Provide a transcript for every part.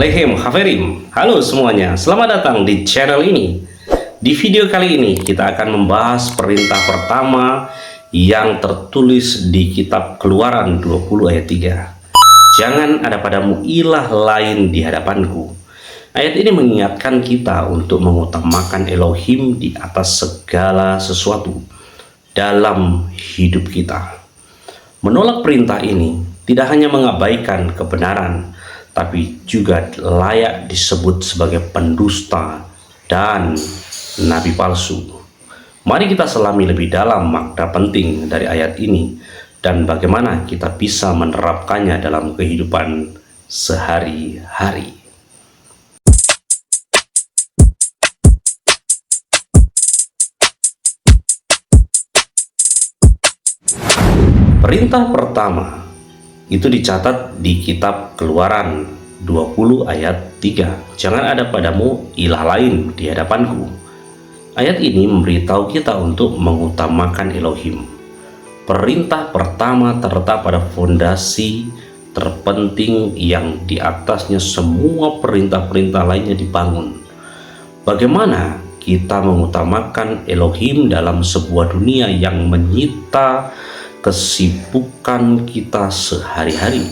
Alehem Haferim. Halo semuanya, selamat datang di channel ini. Di video kali ini kita akan membahas perintah pertama yang tertulis di kitab Keluaran 20 ayat 3. Jangan ada padamu ilah lain di hadapanku. Ayat ini mengingatkan kita untuk mengutamakan Elohim di atas segala sesuatu dalam hidup kita. Menolak perintah ini tidak hanya mengabaikan kebenaran, tapi juga layak disebut sebagai pendusta dan nabi palsu. Mari kita selami lebih dalam makna penting dari ayat ini dan bagaimana kita bisa menerapkannya dalam kehidupan sehari-hari. Perintah pertama itu dicatat di kitab Keluaran 20 ayat 3. Jangan ada padamu ilah lain di hadapanku. Ayat ini memberitahu kita untuk mengutamakan Elohim. Perintah pertama terletak pada fondasi terpenting yang di atasnya semua perintah-perintah lainnya dibangun. Bagaimana kita mengutamakan Elohim dalam sebuah dunia yang menyita kesibukan kita sehari-hari?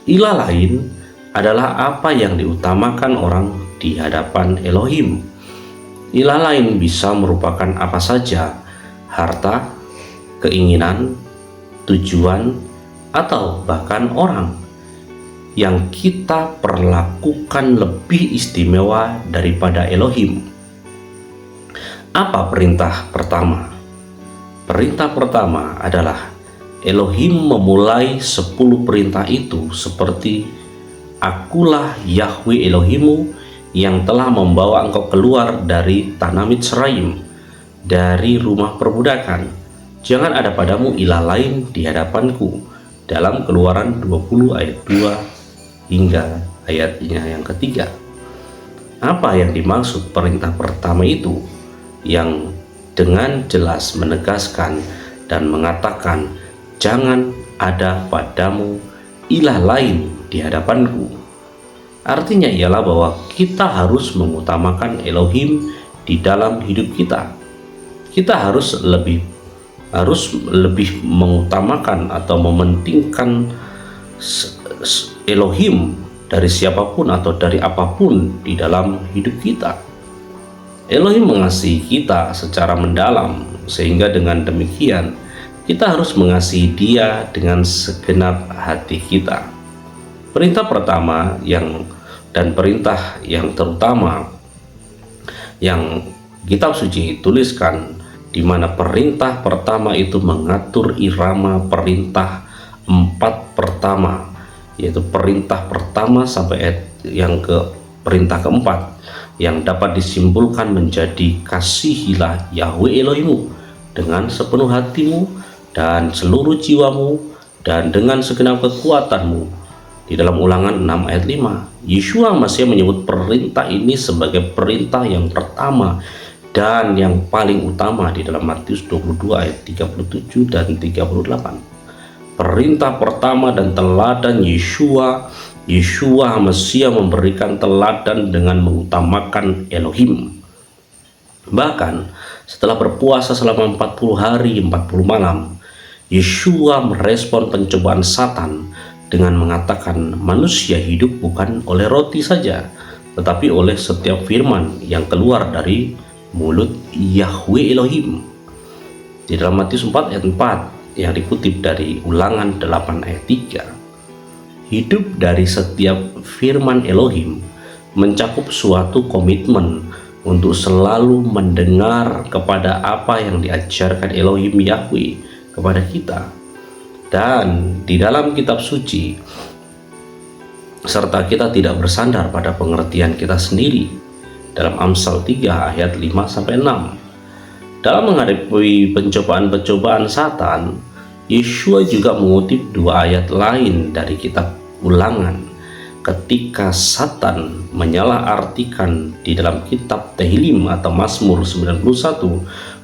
Ilah lain adalah apa yang diutamakan orang di hadapan Elohim. Ilah lain bisa merupakan apa saja: harta, keinginan, tujuan, atau bahkan orang yang kita perlakukan lebih istimewa daripada Elohim. Apa perintah pertama? Perintah pertama adalah Elohim memulai 10 perintah itu seperti, "Akulah Yahweh Elohimu yang telah membawa engkau keluar dari tanah Mitsraim, dari rumah perbudakan. Jangan ada padamu ilah lain di hadapanku." Dalam Keluaran 20 ayat 2 hingga ayatnya yang ketiga. Apa yang dimaksud perintah pertama itu? Yang dengan jelas menegaskan dan mengatakan, jangan ada padamu ilah lain di hadapanku. Artinya ialah bahwa kita harus mengutamakan Elohim di dalam hidup kita. Kita harus lebih mengutamakan atau mementingkan Elohim dari siapapun atau dari apapun di dalam hidup kita. Elohim mengasihi kita secara mendalam, sehingga dengan demikian kita harus mengasihi Dia dengan segenap hati kita. Perintah pertama dan perintah yang terutama yang kitab suci tuliskan, di mana perintah pertama itu mengatur irama perintah 4 pertama, yaitu perintah pertama sampai perintah keempat, yang dapat disimpulkan menjadi kasihilah Yahweh Elohimmu dengan sepenuh hatimu dan seluruh jiwamu dan dengan segenap kekuatanmu. Di dalam Ulangan 6 ayat 5, Yeshua masih menyebut perintah ini sebagai perintah yang pertama dan yang paling utama di dalam Matius 22 ayat 37 dan 38. Perintah pertama dan teladan Yeshua Mesia memberikan teladan dengan mengutamakan Elohim. Bahkan setelah berpuasa selama 40 hari 40 malam, Yeshua merespon pencobaan Satan dengan mengatakan manusia hidup bukan oleh roti saja, tetapi oleh setiap firman yang keluar dari mulut Yahweh Elohim. Di dalam Matius 4 ayat 4 yang dikutip dari Ulangan 8 ayat 3. Hidup dari setiap firman Elohim mencakup suatu komitmen untuk selalu mendengar kepada apa yang diajarkan Elohim Yahweh kepada kita. Dan di dalam kitab suci, serta kita tidak bersandar pada pengertian kita sendiri. Dalam Amsal 3 ayat 5-6, dalam menghadapi pencobaan-pencobaan Satan, Yeshua juga mengutip 2 ayat lain dari kitab Ulangan ketika Satan menyalahartikan di dalam kitab Tehillim atau Mazmur 91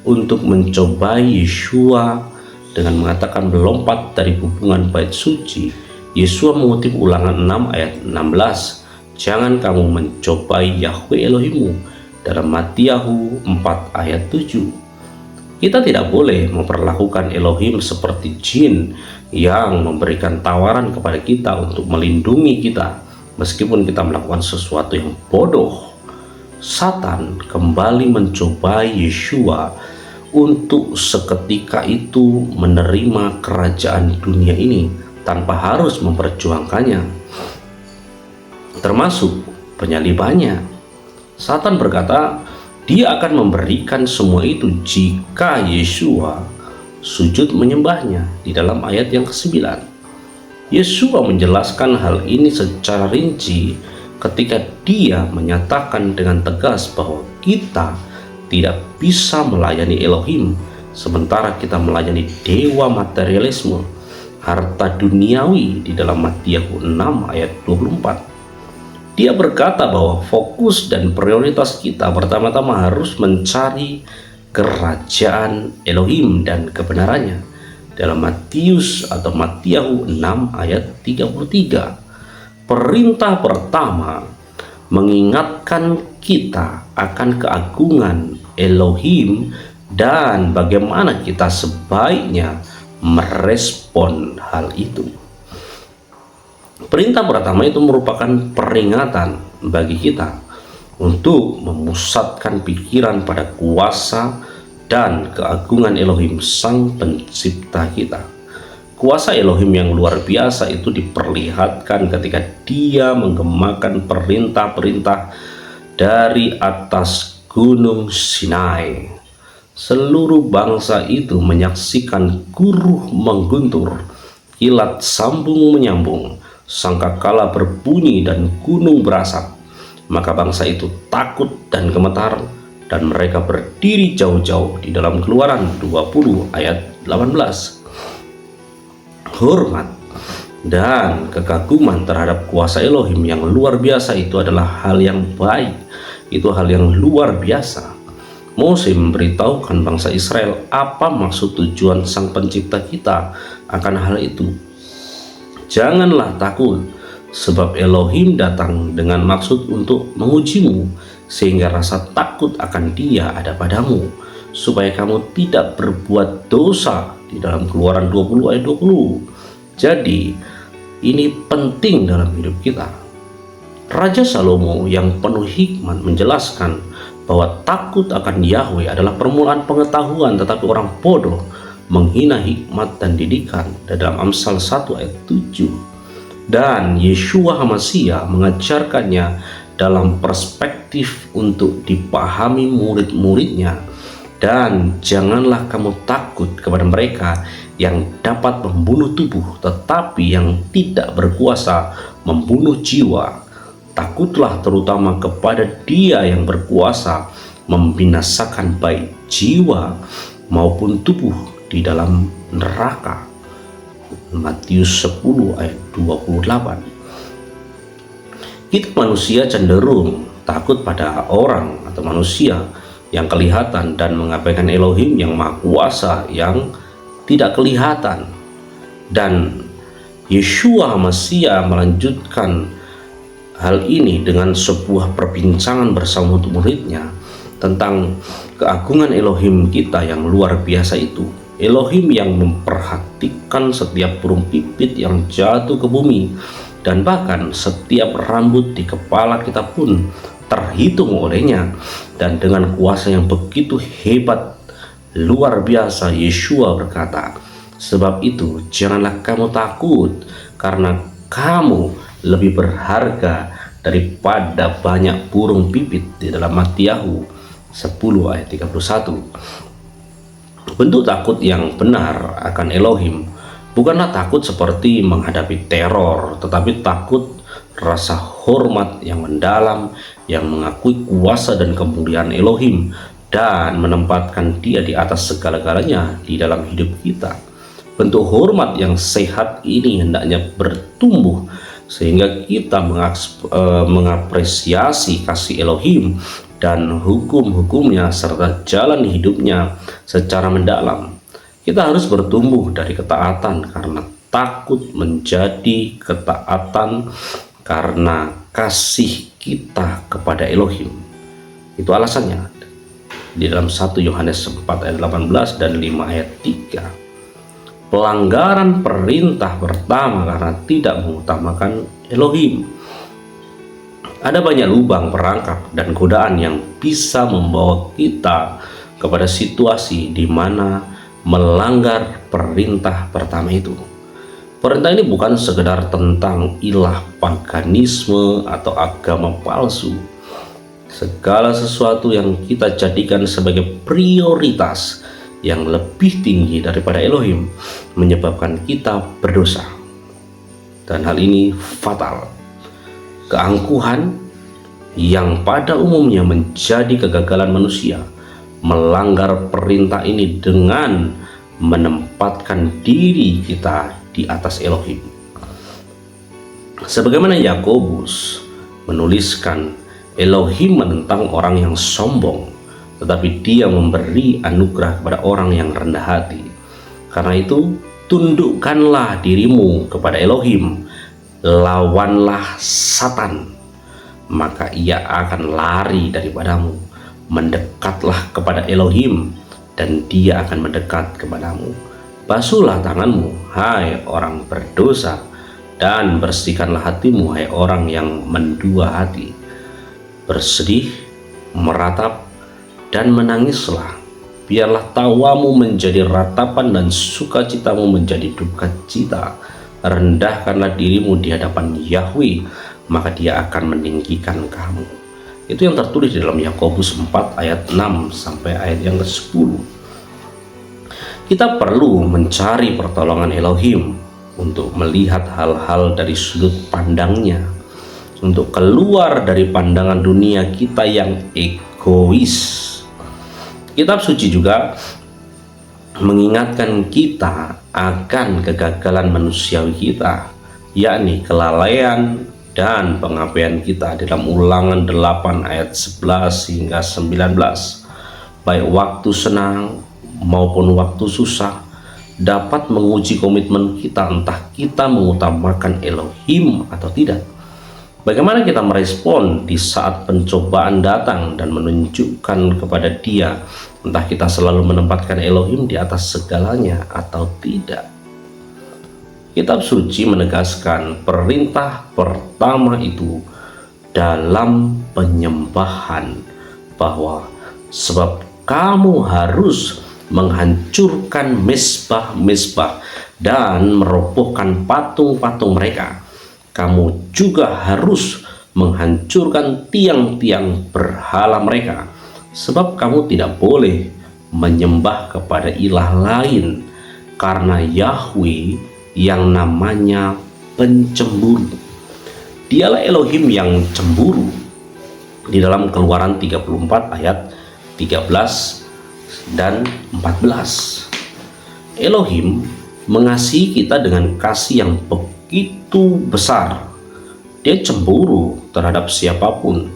untuk mencobai Yeshua dengan mengatakan melompat dari hubungan bait suci. Yeshua mengutip Ulangan 6 ayat 16 jangan kamu mencobai Yahweh Elohimmu, dalam Matiyahu 4 ayat 7. Kita tidak boleh memperlakukan Elohim seperti jin yang memberikan tawaran kepada kita untuk melindungi kita meskipun kita melakukan sesuatu yang bodoh. Satan kembali mencobai Yeshua untuk seketika itu menerima kerajaan dunia ini tanpa harus memperjuangkannya, termasuk penyalibannya. Satan berkata, dia akan memberikan semua itu jika Yeshua sujud menyembahnya di dalam ayat yang ke-9. Yeshua menjelaskan hal ini secara rinci ketika dia menyatakan dengan tegas bahwa kita tidak bisa melayani Elohim sementara kita melayani dewa materialisme, harta duniawi di dalam Matiyahu 6 ayat 24. Dia berkata bahwa fokus dan prioritas kita pertama-tama harus mencari kerajaan Elohim dan kebenarannya dalam Matius atau Matiyahu 6 ayat 33. Perintah pertama mengingatkan kita akan keagungan Elohim dan bagaimana kita sebaiknya merespon hal itu. Perintah pertama itu merupakan peringatan bagi kita untuk memusatkan pikiran pada kuasa dan keagungan Elohim Sang Pencipta kita. Kuasa Elohim yang luar biasa itu diperlihatkan ketika dia menggemakan perintah-perintah dari atas Gunung Sinai. Seluruh bangsa itu menyaksikan guruh mengguntur, kilat sambung menyambung, sangkakala berbunyi dan gunung berasap. Maka bangsa itu takut dan gemetar, dan mereka berdiri jauh-jauh di dalam Keluaran 20 ayat 18. Hormat dan kekaguman terhadap kuasa Elohim yang luar biasa itu adalah hal yang baik, itu hal yang luar biasa. Mose memberitahukan bangsa Israel apa maksud tujuan Sang Pencipta kita akan hal itu. Janganlah takut, sebab Elohim datang dengan maksud untuk mengujimu, sehingga rasa takut akan Dia ada padamu, supaya kamu tidak berbuat dosa di dalam Keluaran 20 ayat 20. Jadi, ini penting dalam hidup kita. Raja Salomo yang penuh hikmat menjelaskan bahwa takut akan Yahweh adalah permulaan pengetahuan, tetapi orang bodoh menghina hikmat dan didikan, dalam Amsal 1 ayat 7. Dan Yeshua HaMashiach mengajarkannya dalam perspektif untuk dipahami murid-muridnya. Dan janganlah kamu takut kepada mereka yang dapat membunuh tubuh, tetapi yang tidak berkuasa membunuh jiwa. Takutlah terutama kepada Dia yang berkuasa membinasakan baik jiwa maupun tubuh di dalam neraka. Matius 10 ayat 28. Kita manusia cenderung takut pada orang atau manusia yang kelihatan dan mengabaikan Elohim yang Maha Kuasa yang tidak kelihatan. Dan Yeshua HaMashiach melanjutkan hal ini dengan sebuah perbincangan bersama murid-muridnya tentang keagungan Elohim kita yang luar biasa itu. Elohim yang memperhatikan setiap burung pipit yang jatuh ke bumi, dan bahkan setiap rambut di kepala kita pun terhitung olehnya. Dan dengan kuasa yang begitu hebat, luar biasa, Yeshua berkata, sebab itu janganlah kamu takut, karena kamu lebih berharga daripada banyak burung pipit di dalam Matiyahu 10 ayat 31. Bentuk takut yang benar akan Elohim bukanlah takut seperti menghadapi teror, tetapi takut rasa hormat yang mendalam, yang mengakui kuasa dan kemuliaan Elohim dan menempatkan Dia di atas segala-galanya di dalam hidup kita. Bentuk hormat yang sehat ini hendaknya bertumbuh sehingga kita mengapresiasi kasih Elohim dan hukum-hukumnya serta jalan hidupnya secara mendalam. Kita harus bertumbuh dari ketaatan karena takut menjadi ketaatan, karena kasih kita kepada Elohim. Itu alasannya di dalam 1 Yohanes 4 ayat 18 dan 5 ayat 3. Pelanggaran perintah pertama karena tidak mengutamakan Elohim. Ada banyak lubang perangkap dan godaan yang bisa membawa kita kepada situasi di mana melanggar perintah pertama itu. Perintah ini bukan sekedar tentang ilah paganisme atau agama palsu. Segala sesuatu yang kita jadikan sebagai prioritas yang lebih tinggi daripada Elohim menyebabkan kita berdosa. Dan hal ini fatal. Keangkuhan yang pada umumnya menjadi kegagalan manusia melanggar perintah ini dengan menempatkan diri kita di atas Elohim. Sebagaimana Yakobus menuliskan, Elohim menentang orang yang sombong, tetapi Dia memberi anugerah kepada orang yang rendah hati. Karena itu, tundukkanlah dirimu kepada Elohim, lawanlah Satan, maka ia akan lari daripadamu. Mendekatlah kepada Elohim, dan Dia akan mendekat kepadamu. Basuhlah tanganmu, hai orang berdosa, dan bersihkanlah hatimu, hai orang yang mendua hati. Bersedih, meratap, dan menangislah. Biarlah tawamu menjadi ratapan dan sukacitamu menjadi duka cita. Rendahkanlah dirimu di hadapan Yahweh, maka Dia akan meninggikan kamu. Itu yang tertulis di dalam Yakobus 4 ayat 6 sampai ayat yang ke-10. Kita perlu mencari pertolongan Elohim untuk melihat hal-hal dari sudut pandangnya, untuk keluar dari pandangan dunia kita yang egois. Kitab suci juga mengingatkan kita akan kegagalan manusiawi kita, yakni kelalaian dan pengabaian kita di dalam Ulangan 8 ayat 11 hingga 19. Baik waktu senang maupun waktu susah dapat menguji komitmen kita, entah kita mengutamakan Elohim atau tidak. Bagaimana kita merespon di saat pencobaan datang dan menunjukkan kepada Dia, entah kita selalu menempatkan Elohim di atas segalanya atau tidak. Kitab suci menegaskan perintah pertama itu dalam penyembahan, bahwa sebab kamu harus menghancurkan mezbah-mezbah dan merobohkan patung-patung mereka. Kamu juga harus menghancurkan tiang-tiang berhala mereka, sebab kamu tidak boleh menyembah kepada ilah lain, karena Yahweh yang namanya pencemburu. Dialah Elohim yang cemburu. Di dalam Keluaran 34 ayat 13 dan 14. Elohim mengasihi kita dengan kasih yang begitu besar. Dia cemburu terhadap siapapun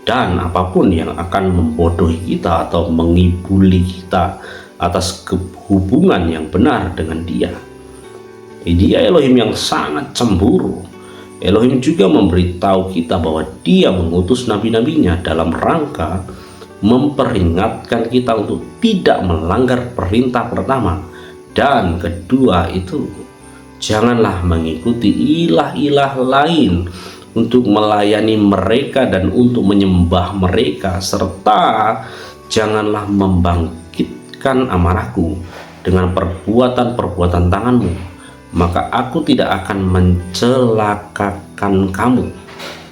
dan apapun yang akan membodohi kita atau mengibuli kita atas hubungan yang benar dengan Dia. Dia Elohim yang sangat cemburu. Elohim juga memberitahu kita bahwa Dia mengutus nabi-nabinya dalam rangka memperingatkan kita untuk tidak melanggar perintah pertama dan kedua itu, janganlah mengikuti ilah-ilah lain untuk melayani mereka dan untuk menyembah mereka, serta janganlah membangkitkan amarahku dengan perbuatan-perbuatan tanganmu, maka aku tidak akan mencelakakan kamu.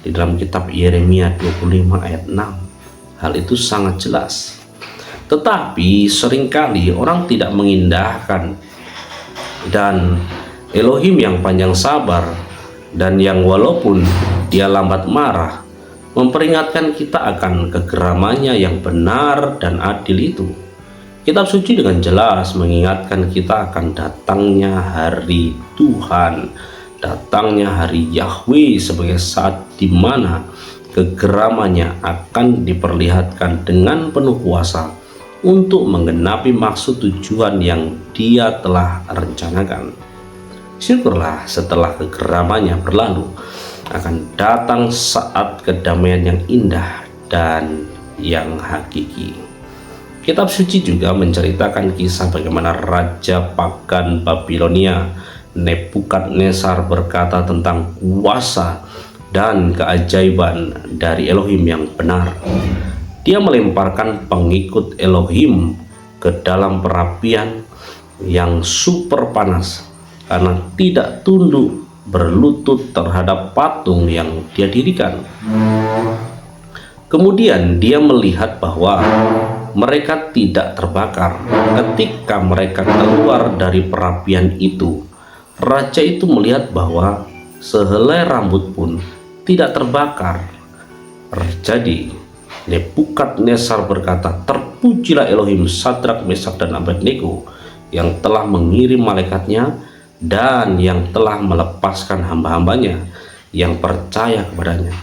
Di dalam kitab Yeremia 25 ayat 6. Hal itu sangat jelas. Tetapi seringkali orang tidak mengindahkan, dan Elohim yang panjang sabar dan yang walaupun Dia lambat marah memperingatkan kita akan kegeramannya yang benar dan adil itu. Kitab suci dengan jelas mengingatkan kita akan datangnya hari Tuhan, datangnya hari Yahweh sebagai saat di mana kegeramannya akan diperlihatkan dengan penuh kuasa untuk menggenapi maksud tujuan yang Dia telah rencanakan. Syukurlah setelah kegeramannya berlalu, akan datang saat kedamaian yang indah dan yang hakiki. Kitab suci juga menceritakan kisah bagaimana Raja Pagan Babilonia Nebukadnezar berkata tentang kuasa dan keajaiban dari Elohim yang benar. Dia melemparkan pengikut Elohim ke dalam perapian yang super panas karena tidak tunduk berlutut terhadap patung yang dia dirikan. Kemudian dia melihat bahwa mereka tidak terbakar. Ketika mereka keluar dari perapian itu, raja itu melihat bahwa sehelai rambut pun tidak terbakar. Jadi Nebukadnezar berkata, "Terpujilah Elohim Sadrak, Mesak, dan Abednego yang telah mengirim malaikatnya dan yang telah melepaskan hamba-hambanya yang percaya kepadanya.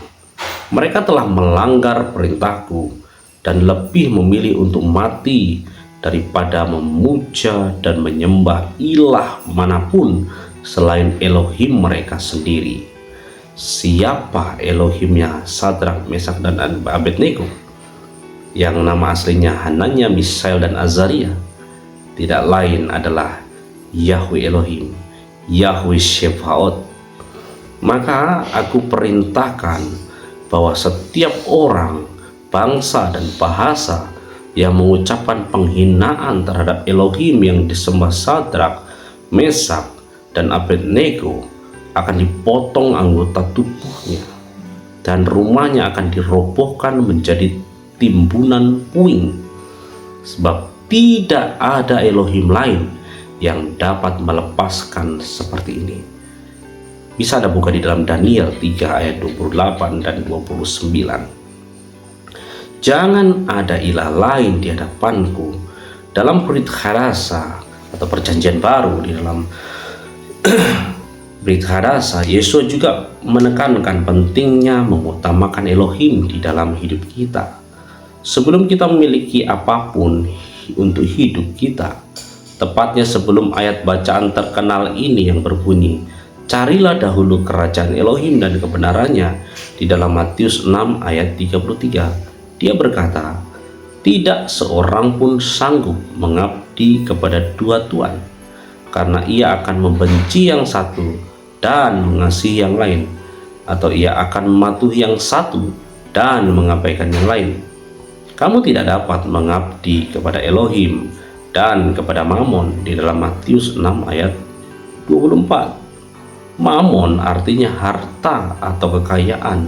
Mereka telah melanggar perintahku dan lebih memilih untuk mati daripada memuja dan menyembah ilah manapun selain Elohim mereka sendiri." Siapa Elohimnya Sadrak, Mesak, dan Abednego? Yang nama aslinya Hananya, Misael, dan Azaria tidak lain adalah Yahweh Elohim, Yahweh Shefaot. Maka aku perintahkan bahwa setiap orang, bangsa, dan bahasa yang mengucapkan penghinaan terhadap Elohim yang disembah Sadrak, Mesak, dan Abednego akan dipotong anggota tubuhnya dan rumahnya akan dirobohkan menjadi timbunan puing, sebab tidak ada Elohim lain yang dapat melepaskan seperti ini. Bisa Anda buka di dalam Daniel 3 ayat 28 dan 29. Jangan ada ilah lain di hadapanku. Dalam Brit Hadasa atau perjanjian baru, di dalam Brit Hadasa, Yesus juga menekankan pentingnya mengutamakan Elohim di dalam hidup kita. Sebelum kita memiliki apapun untuk hidup kita, tepatnya sebelum ayat bacaan terkenal ini yang berbunyi, "Carilah dahulu kerajaan Elohim dan kebenarannya," di dalam Matius 6 ayat 33, dia berkata, "Tidak seorang pun sanggup mengabdi kepada dua tuan, karena ia akan membenci yang satu dan mengasihi yang lain, atau ia akan mematuhi yang satu dan mengabaikan yang lain. Kamu tidak dapat mengabdi kepada Elohim dan kepada Mamon," di dalam Matius 6 ayat 24. Mamon artinya harta atau kekayaan,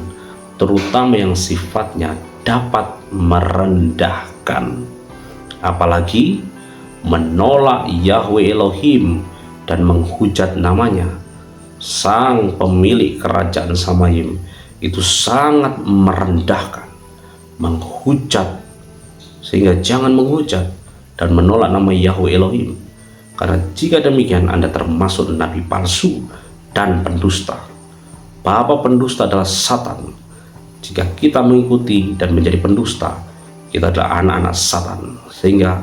terutama yang sifatnya dapat merendahkan, apalagi menolak Yahweh Elohim dan menghujat namanya. Sang pemilik kerajaan Samayim itu sangat merendahkan, menghujat, sehingga jangan menghujat dan menolak nama Yahweh Elohim, karena jika demikian Anda termasuk nabi palsu dan pendusta. Bapa pendusta adalah Satan. Jika kita mengikuti dan menjadi pendusta, kita adalah anak-anak Satan. Sehingga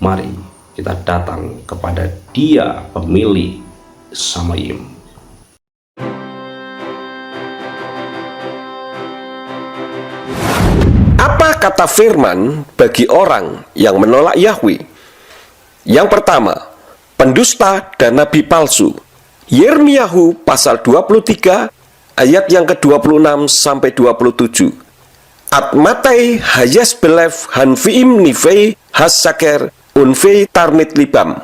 mari kita datang kepada Dia, pemilik Samayim. Apa kata firman bagi orang yang menolak Yahweh? Yang pertama, pendusta dan nabi palsu. Yirmiyahu pasal 23 ayat yang ke-26 sampai 27. Atmatai hayas belef hanfiim nifei hasaker unfei tarnit libam.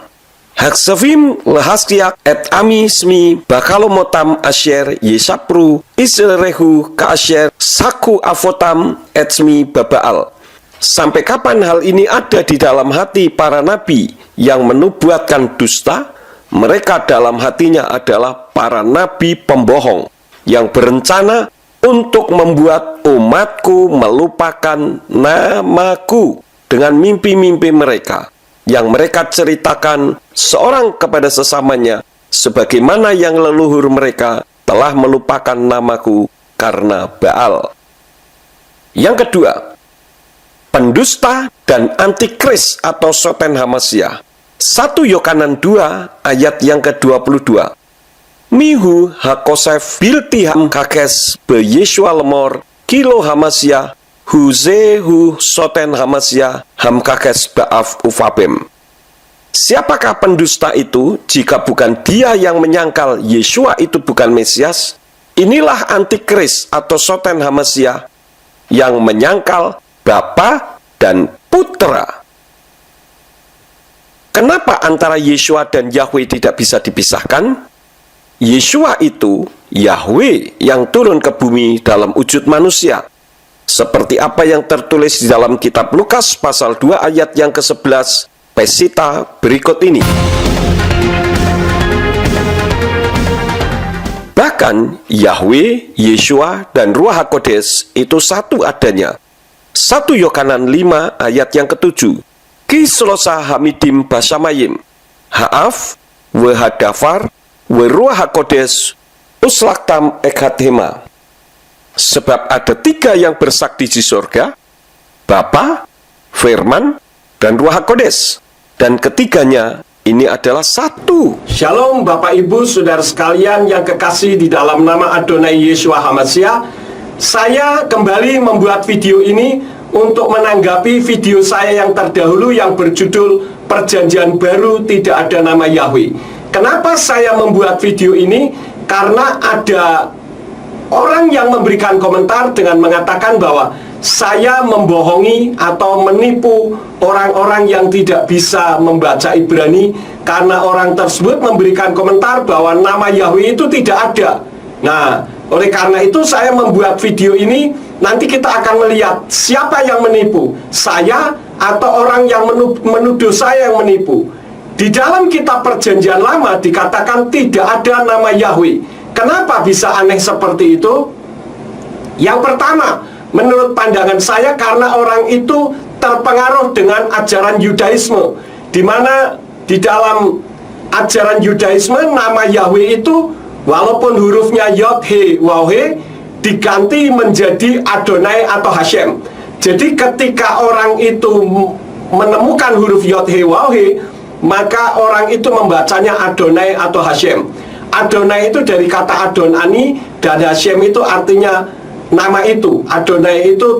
Haksavim lehaskiak et amismi bakalomotam asyer yesapru isrehu ka asyer saku avotam etsmi babaal. Sampai kapan hal ini ada di dalam hati para nabi yang menubuatkan dusta? Mereka dalam hatinya adalah para nabi pembohong yang berencana untuk membuat umatku melupakan namaku dengan mimpi-mimpi mereka yang mereka ceritakan seorang kepada sesamanya, sebagaimana yang leluhur mereka telah melupakan namaku karena Baal. Yang kedua, pendusta dan antikris atau Soten Hamasyah. 1 Yohanan 2 ayat yang ke-22. Mihu Hakosef Bilti Hamkakes Be Yeshua Lemor Kilo Hamasya Huzehu Soten Hamasya Hamkakes Baaf Ufabem. Siapakah pendusta itu jika bukan dia yang menyangkal Yeshua itu bukan Mesias? Inilah antikris atau Soten Hamasya yang menyangkal Bapa dan Putra. Kenapa antara Yeshua dan Yahweh tidak bisa dipisahkan? Yeshua itu Yahweh yang turun ke bumi dalam wujud manusia. Seperti apa yang tertulis di dalam kitab Lukas pasal 2 ayat yang ke-11 Pesita berikut ini. Bahkan Yahweh, Yeshua, dan Ruach HaKodes itu satu adanya. 1 Yohanan 5 ayat yang ke-7. Kislosa hamidim basamayim. Ha'af, wehadafar, weruach HaKodes, uslaktam ekhathema. Sebab ada 3 yang bersakti di surga, Bapa, Firman, dan Ruach HaKodes. Dan ketiganya ini adalah satu. Shalom Bapak Ibu Saudara sekalian yang kekasih di dalam nama Adonai Yeshua Hamasya. Saya kembali membuat video ini untuk menanggapi video saya yang terdahulu yang berjudul Perjanjian Baru Tidak Ada Nama Yahweh. Kenapa saya membuat video ini? Karena ada orang yang memberikan komentar dengan mengatakan bahwa saya membohongi atau menipu orang-orang yang tidak bisa membaca Ibrani, karena orang tersebut memberikan komentar bahwa nama Yahweh itu tidak ada. Nah, oleh karena itu saya membuat video ini. Nanti kita akan melihat siapa yang menipu, saya atau orang yang menuduh saya yang menipu. Di dalam kitab Perjanjian Lama dikatakan tidak ada nama Yahweh. Kenapa bisa aneh seperti itu? Yang pertama, menurut pandangan saya karena orang itu terpengaruh dengan ajaran Yudaisme, di mana di dalam ajaran Yudaisme nama Yahweh itu walaupun hurufnya Yod He Waw He diganti menjadi Adonai atau Hashem. Jadi ketika orang itu menemukan huruf Yod He Waw He, maka orang itu membacanya Adonai atau Hashem. Adonai itu dari kata Adonani, dan Hashem itu artinya nama itu. Adonai itu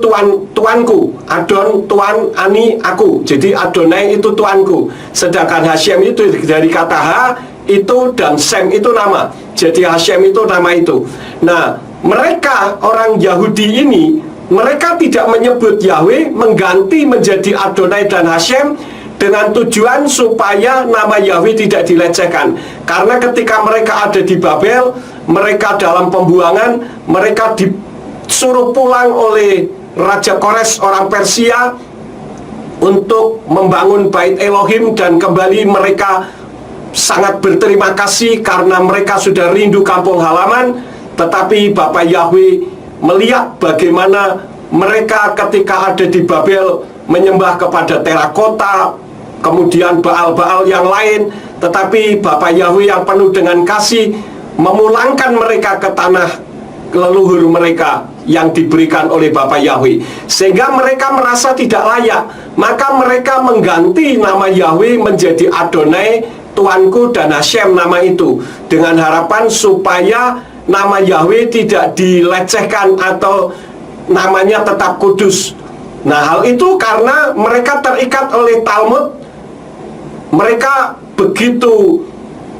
tuanku, Adon tuan, Ani aku. Jadi Adonai itu tuanku. Sedangkan Hashem itu dari kata Ha itu, dan Sem itu nama. Jadi Hashem itu nama itu. Nah, mereka orang Yahudi ini, mereka tidak menyebut Yahweh, mengganti menjadi Adonai dan Hashem dengan tujuan supaya nama Yahweh tidak dilecehkan. Karena ketika mereka ada di Babel, mereka dalam pembuangan, mereka disuruh pulang oleh Raja Kores orang Persia untuk membangun Bait Elohim, dan kembali mereka sangat berterima kasih karena mereka sudah rindu kampung halaman. Tetapi Bapa Yahweh melihat bagaimana mereka ketika ada di Babel menyembah kepada terakota, kemudian Baal-Baal yang lain. Tetapi Bapa Yahweh yang penuh dengan kasih memulangkan mereka ke tanah leluhur mereka yang diberikan oleh Bapa Yahweh, sehingga mereka merasa tidak layak. Maka mereka mengganti nama Yahweh menjadi Adonai, Tuanku, dan Hashem, nama itu, dengan harapan supaya nama Yahweh tidak dilecehkan atau namanya tetap kudus. Nah, hal itu karena mereka terikat oleh Talmud. Mereka begitu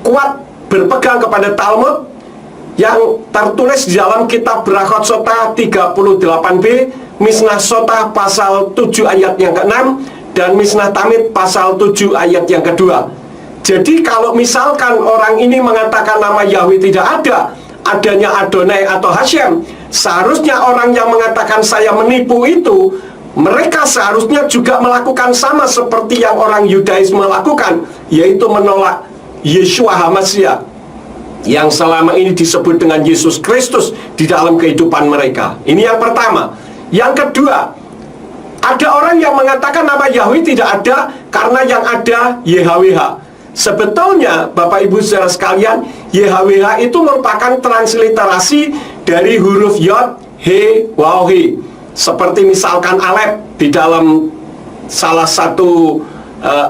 kuat berpegang kepada Talmud yang tertulis di dalam kitab Berachot Sota 38b, Mishnah Sota pasal 7 ayat yang ke-6, dan Mishnah Tamid pasal 7 ayat yang kedua. Jadi kalau misalkan orang ini mengatakan nama Yahweh tidak ada, adanya Adonai atau Hashem, seharusnya orang yang mengatakan saya menipu itu, mereka seharusnya juga melakukan sama seperti yang orang Yudaisme lakukan, yaitu menolak Yeshua Hamasya yang selama ini disebut dengan Yesus Kristus di dalam kehidupan mereka. Ini yang pertama. Yang kedua, ada orang yang mengatakan nama Yahweh tidak ada karena yang ada YHWH. Sebetulnya Bapak Ibu saudara sekalian, YHWH itu merupakan transliterasi dari huruf Yod, He, Waw, He. Seperti misalkan Alef di dalam salah satu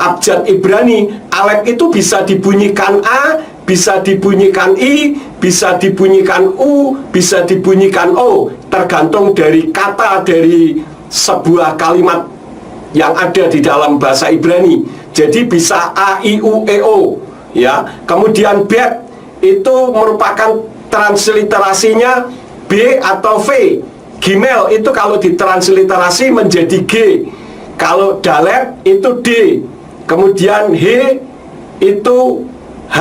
abjad Ibrani, Alef itu bisa dibunyikan A, bisa dibunyikan I, bisa dibunyikan U, bisa dibunyikan O, tergantung dari kata dari sebuah kalimat yang ada di dalam bahasa Ibrani. Jadi bisa A, I, U, E, O, ya. Kemudian bet itu merupakan transliterasinya B atau V. Gimel itu kalau ditransliterasi menjadi G. Kalau dalet itu D. Kemudian He itu H.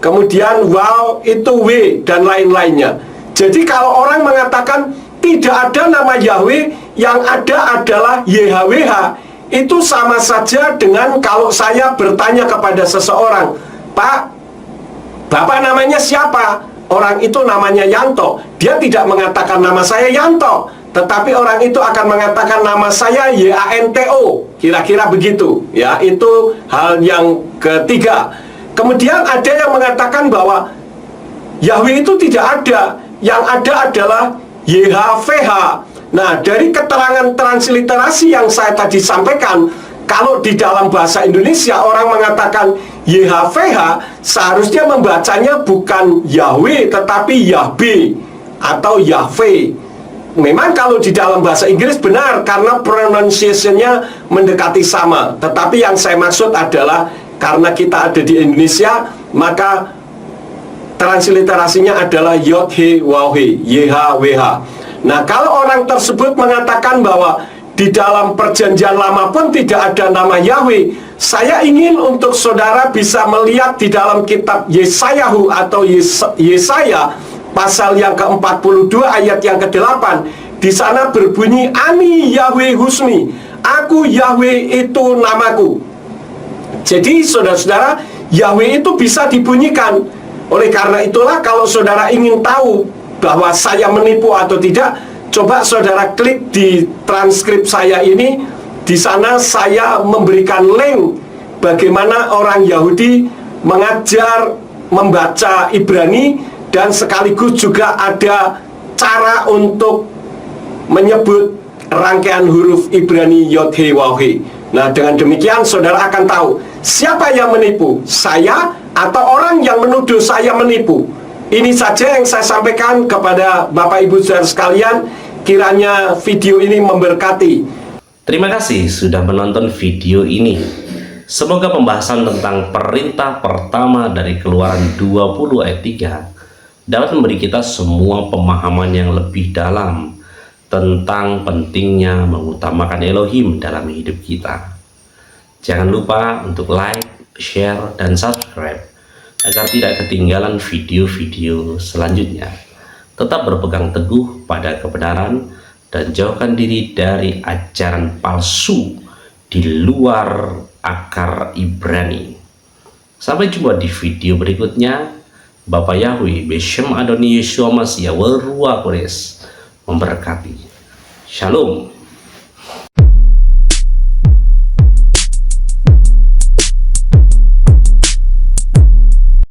Kemudian waw itu W, dan lain-lainnya. Jadi kalau orang mengatakan tidak ada nama Yahweh, yang ada adalah YHWH, itu sama saja dengan kalau saya bertanya kepada seseorang, Pak, Bapak namanya siapa? Orang itu namanya Yanto. Dia tidak mengatakan nama saya Yanto, tetapi orang itu akan mengatakan nama saya YANTO. Kira-kira begitu, ya. Itu hal yang ketiga. Kemudian ada yang mengatakan bahwa Yahweh itu tidak ada, yang ada adalah YHVH. Nah, dari keterangan transliterasi yang saya tadi sampaikan, kalau di dalam bahasa Indonesia orang mengatakan YHVH, seharusnya membacanya bukan Yahweh tetapi Yahbe atau Yahve. Memang kalau di dalam bahasa Inggris benar karena pronunciation-nya mendekati sama. Tetapi yang saya maksud adalah karena kita ada di Indonesia, maka transliterasinya adalah Yod-He Waw-He, YHWH. Nah, kalau orang tersebut mengatakan bahwa di dalam perjanjian lama pun tidak ada nama Yahweh, saya ingin untuk saudara bisa melihat di dalam kitab Yesayahu atau Yesaya pasal yang ke-42 ayat yang ke-8. Di sana berbunyi, Ani Yahweh Husmi, aku Yahweh itu namaku. Jadi saudara-saudara, Yahweh itu bisa dibunyikan. Oleh karena itulah kalau saudara ingin tahu bahwa saya menipu atau tidak, coba saudara klik di transkrip saya ini. Di sana saya memberikan link bagaimana orang Yahudi mengajar membaca Ibrani, dan sekaligus juga ada cara untuk menyebut rangkaian huruf Ibrani Yod-He Waw-He. Nah, dengan demikian saudara akan tahu siapa yang menipu, saya atau orang yang menuduh saya menipu. Ini saja yang saya sampaikan kepada Bapak Ibu saudara sekalian. Kiranya video ini memberkati. Terima kasih sudah menonton video ini. Semoga pembahasan tentang perintah pertama dari Keluaran 20 ayat 3 dapat memberi kita semua pemahaman yang lebih dalam tentang pentingnya mengutamakan Elohim dalam hidup kita. Jangan lupa untuk like, share, dan subscribe agar tidak ketinggalan video-video selanjutnya. Tetap berpegang teguh pada kebenaran dan jauhkan diri dari ajaran palsu di luar akar Ibrani. Sampai jumpa di video berikutnya. Bapak Yahweh Beshem Adoni Yeshua Mashiach Warua Kores memberkati. Shalom.